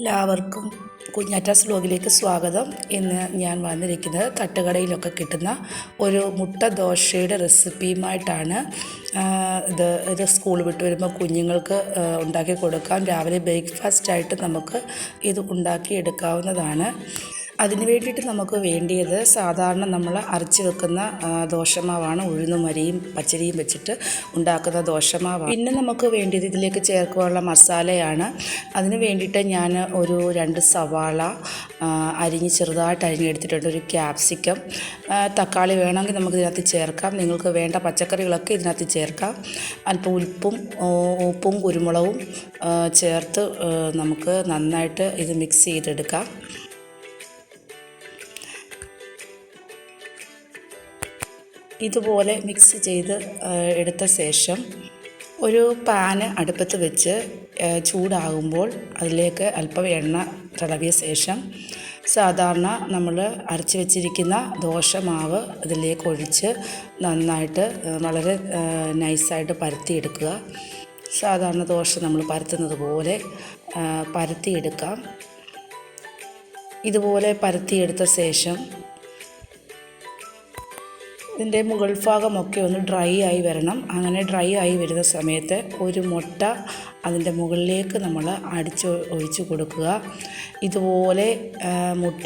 എല്ലാവർക്കും കുഞ്ഞാറ്റാസ് വ്ലോഗിലേക്ക് സ്വാഗതം. ഇന്ന് ഞാൻ വന്നിരിക്കുന്നത് തട്ടുകടയിലൊക്കെ കിട്ടുന്ന ഒരു മുട്ട ദോശയുടെ റെസിപ്പിയുമായിട്ടാണ്. ഇത് സ്കൂൾ വിട്ട് വരുമ്പോൾ കുഞ്ഞുങ്ങൾക്ക് ഉണ്ടാക്കി കൊടുക്കാം. രാവിലെ ബ്രേക്ക്ഫാസ്റ്റായിട്ട് നമുക്ക് ഇത് ഉണ്ടാക്കിയെടുക്കാവുന്നതാണ്. അതിന് വേണ്ടിയിട്ട് നമുക്ക് വേണ്ടിയത് സാധാരണ നമ്മൾ അരച്ച് വെക്കുന്ന ദോശമാവാണ്. ഉഴുന്നും അരിയും പച്ചരിയും വെച്ചിട്ട് ഉണ്ടാക്കുന്ന ദോശമാവാണ്. പിന്നെ നമുക്ക് വേണ്ടിയത് ഇതിലേക്ക് ചേർക്കാനുള്ള മസാലയാണ്. അതിന് വേണ്ടിയിട്ട് ഞാൻ ഒരു 2 സവാള ചെറുതായിട്ട് അരിഞ്ഞെടുത്തിട്ടുണ്ട്, ഒരു ക്യാപ്സിക്കം, തക്കാളി വേണമെങ്കിൽ നമുക്ക് ഇതിനകത്ത് ചേർക്കാം. നിങ്ങൾക്ക് വേണ്ട പച്ചക്കറികളൊക്കെ ഇതിനകത്ത് ചേർക്കാം. അല്പം ഉപ്പും കുരുമുളകും ചേർത്ത് നമുക്ക് നന്നായിട്ട് ഇത് മിക്സ് ചെയ്തെടുക്കാം. ഇതുപോലെ മിക്സ് ചെയ്ത് എടുത്ത ശേഷം ഒരു പാന് അടുപ്പത്ത് വെച്ച് ചൂടാകുമ്പോൾ അതിലേക്ക് അല്പം എണ്ണ തടവിയ ശേഷം സാധാരണ നമ്മൾ അരച്ച് വെച്ചിരിക്കുന്ന ദോശമാവ് അതിലേക്ക് ഒഴിച്ച് നന്നായിട്ട് വളരെ നൈസായിട്ട് പരത്തിയെടുക്കുക. സാധാരണ ദോശ നമ്മൾ പരത്തുന്നത് പോലെ പരത്തിയെടുക്കാം. ഇതുപോലെ പരത്തിയെടുത്ത ശേഷം ഇതിൻ്റെ മുകൾ ഭാഗമൊക്കെ ഒന്ന് ഡ്രൈ ആയി വരണം. അങ്ങനെ ഡ്രൈ ആയി വരുന്ന സമയത്ത് ഒരു മുട്ട അതിൻ്റെ മുകളിലേക്ക് നമ്മൾ ഒഴിച്ച് കൊടുക്കുക. ഇതുപോലെ മുട്ട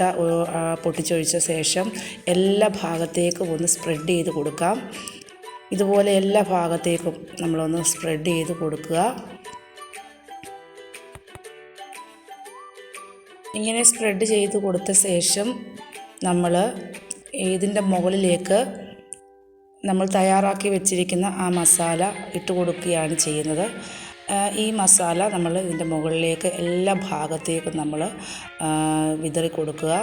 പൊട്ടിച്ചൊഴിച്ച ശേഷം എല്ലാ ഭാഗത്തേക്കും ഒന്ന് സ്പ്രെഡ് ചെയ്ത് കൊടുക്കാം. ഇതുപോലെ എല്ലാ ഭാഗത്തേക്കും നമ്മളൊന്ന് സ്പ്രെഡ് ചെയ്ത് കൊടുക്കുക. ഇങ്ങനെ സ്പ്രെഡ് ചെയ്ത് കൊടുത്ത ശേഷം നമ്മൾ ഇതിൻ്റെ മുകളിലേക്ക് നമ്മൾ തയ്യാറാക്കി വെച്ചിരിക്കുന്ന ആ മസാല ഇട്ട് കൊടുക്കുകയാണ് ചെയ്യുന്നത്. ഈ മസാല നമ്മൾ ഇതിൻ്റെ മുകളിലേക്ക് എല്ലാ ഭാഗത്തേക്കും നമ്മൾ വിതറി കൊടുക്കുക.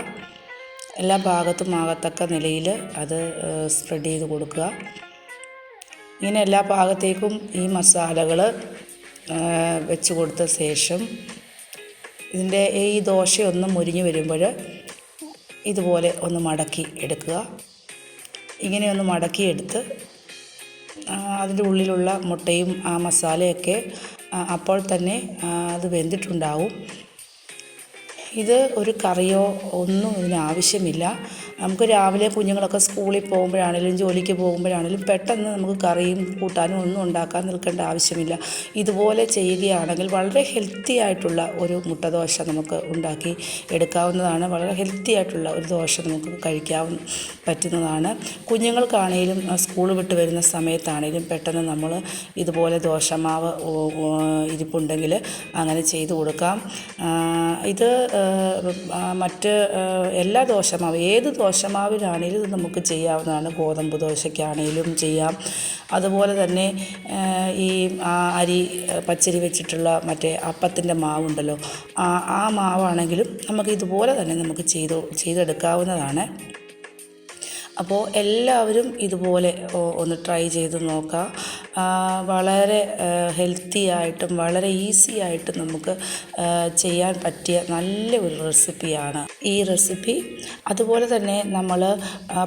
എല്ലാ ഭാഗത്തും ആകത്തക്ക നിലയിൽ അത് സ്പ്രെഡ് ചെയ്ത് കൊടുക്കുക. ഇങ്ങനെ എല്ലാ ഭാഗത്തേക്കും ഈ മസാലകൾ വെച്ച് കൊടുത്ത ശേഷം ഇതിൻ്റെ ഈ ദോശയൊന്ന് മുരിഞ്ഞ് വരുമ്പോൾ ഇതുപോലെ ഒന്ന് മടക്കി എടുക്കുക. ഇങ്ങനെയൊന്ന് മടക്കിയെടുത്ത് അതിൻ്റെ ഉള്ളിലുള്ള മുട്ടയും ആ മസാലയൊക്കെ അപ്പോൾ തന്നെ അത് വെന്തിട്ടുണ്ടാവും. ഇത് ഒരു കറിയോ ഒന്നും ഇതിന് ആവശ്യമില്ല. നമുക്ക് രാവിലെ കുഞ്ഞുങ്ങളൊക്കെ സ്കൂളിൽ പോകുമ്പോഴാണെങ്കിലും ജോലിക്ക് പോകുമ്പോഴാണെങ്കിലും പെട്ടെന്ന് നമുക്ക് കറിയും കൂട്ടാനും ഒന്നും ഉണ്ടാക്കാൻ നിൽക്കേണ്ട ആവശ്യമില്ല. ഇതുപോലെ ചെയ്യുകയാണെങ്കിൽ വളരെ ഹെൽത്തി ആയിട്ടുള്ള ഒരു മുട്ട ദോശ നമുക്ക് ഉണ്ടാക്കി എടുക്കാവുന്നതാണ്. വളരെ ഹെൽത്തി ആയിട്ടുള്ള ഒരു ദോശ നമുക്ക് കഴിക്കാൻ പറ്റുന്നതാണ്. കുഞ്ഞുങ്ങൾക്കാണെങ്കിലും സ്കൂൾ വിട്ട് വരുന്ന സമയത്താണെങ്കിലും പെട്ടെന്ന് നമ്മൾ ഇതുപോലെ ദോശമാവ് ഇരിപ്പുണ്ടെങ്കിൽ അങ്ങനെ ചെയ്ത് കൊടുക്കാം. ഇത് മറ്റ് എല്ലാ ദോശമാവ് ഏത് ദോശമാവിലാണെങ്കിലും ഇത് നമുക്ക് ചെയ്യാവുന്നതാണ്. ഗോതമ്പ് ദോശയ്ക്കാണെങ്കിലും ചെയ്യാം. അതുപോലെ തന്നെ ഈ അരി പച്ചരി വെച്ചിട്ടുള്ള മറ്റേ അപ്പത്തിൻ്റെ മാവുണ്ടല്ലോ, ആ മാവാണെങ്കിലും നമുക്ക് ഇതുപോലെ തന്നെ നമുക്ക് ചെയ്തെടുക്കാവുന്നതാണ്. അപ്പോൾ എല്ലാവരും ഇതുപോലെ ഒന്ന് ട്രൈ ചെയ്ത് നോക്കുക. വളരെ ഹെൽത്തി ആയിട്ടും വളരെ ഈസി ആയിട്ടും നമുക്ക് ചെയ്യാൻ പറ്റിയ നല്ല ഒരു റെസിപ്പിയാണ് ഈ റെസിപ്പി. അതുപോലെ തന്നെ നമ്മൾ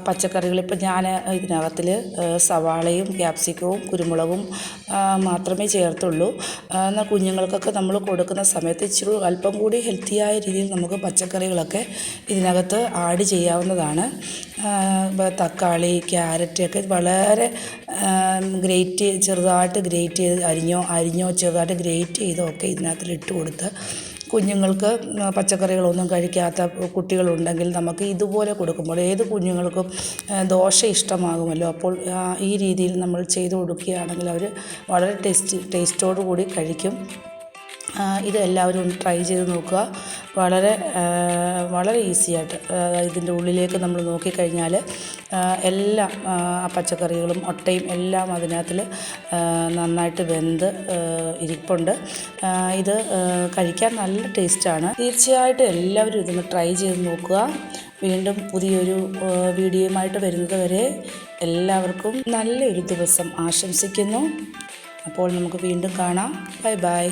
പച്ചക്കറികൾ ഇപ്പം ഞാൻ ഇതിനകത്തിൽ സവാളയും ക്യാപ്സിക്കവും കുരുമുളകും മാത്രമേ ചേർത്തുള്ളൂ. എന്നാൽ കുഞ്ഞുങ്ങൾക്കൊക്കെ നമ്മൾ കൊടുക്കുന്ന സമയത്ത് ഇച്ചിരി അല്പം കൂടി ഹെൽത്തിയായ രീതിയിൽ നമുക്ക് പച്ചക്കറികളൊക്കെ ഇതിനകത്ത് ആഡ് ചെയ്യാവുന്നതാണ്. തക്കാളി, ക്യാരറ്റ് ഒക്കെ വളരെ ചെറുതായിട്ട് ഗ്രേറ്റ് ചെയ്ത് അരിഞ്ഞോ ചെറുതായിട്ട് ഗ്രേറ്റ് ചെയ്തോ ഒക്കെ ഇതിനകത്ത് ഇട്ട് കൊടുത്ത് കുഞ്ഞുങ്ങൾക്ക് പച്ചക്കറികളൊന്നും കഴിക്കാത്ത കുട്ടികളുണ്ടെങ്കിൽ നമുക്ക് ഇതുപോലെ കൊടുക്കുമ്പോൾ ഏത് കുഞ്ഞുങ്ങൾക്കും ദോശ ഇഷ്ടമാകുമല്ലോ. അപ്പോൾ ഈ രീതിയിൽ നമ്മൾ ചെയ്ത് കൊടുക്കുകയാണെങ്കിൽ അവർ വളരെ ടേസ്റ്റോടു കൂടി കഴിക്കും. ഇത് എല്ലാവരും ഒന്ന് ട്രൈ ചെയ്ത് നോക്കുക. വളരെ ഈസിയായിട്ട് ഇതിൻ്റെ ഉള്ളിലേക്ക് നമ്മൾ നോക്കിക്കഴിഞ്ഞാൽ എല്ലാ പച്ചക്കറികളും മുട്ടയും എല്ലാം അതിനകത്തിൽ നന്നായിട്ട് വെന്ത് ഇരിപ്പുണ്ട്. ഇത് കഴിക്കാൻ നല്ല ടേസ്റ്റാണ്. തീർച്ചയായിട്ടും എല്ലാവരും ഇതൊന്ന് ട്രൈ ചെയ്ത് നോക്കുക. വീണ്ടും പുതിയൊരു വീഡിയോയുമായിട്ട് വരുന്നത് വരെ എല്ലാവർക്കും നല്ലൊരു ദിവസം ആശംസിക്കുന്നു. അപ്പോൾ നമുക്ക് വീണ്ടും കാണാം. Bye bye.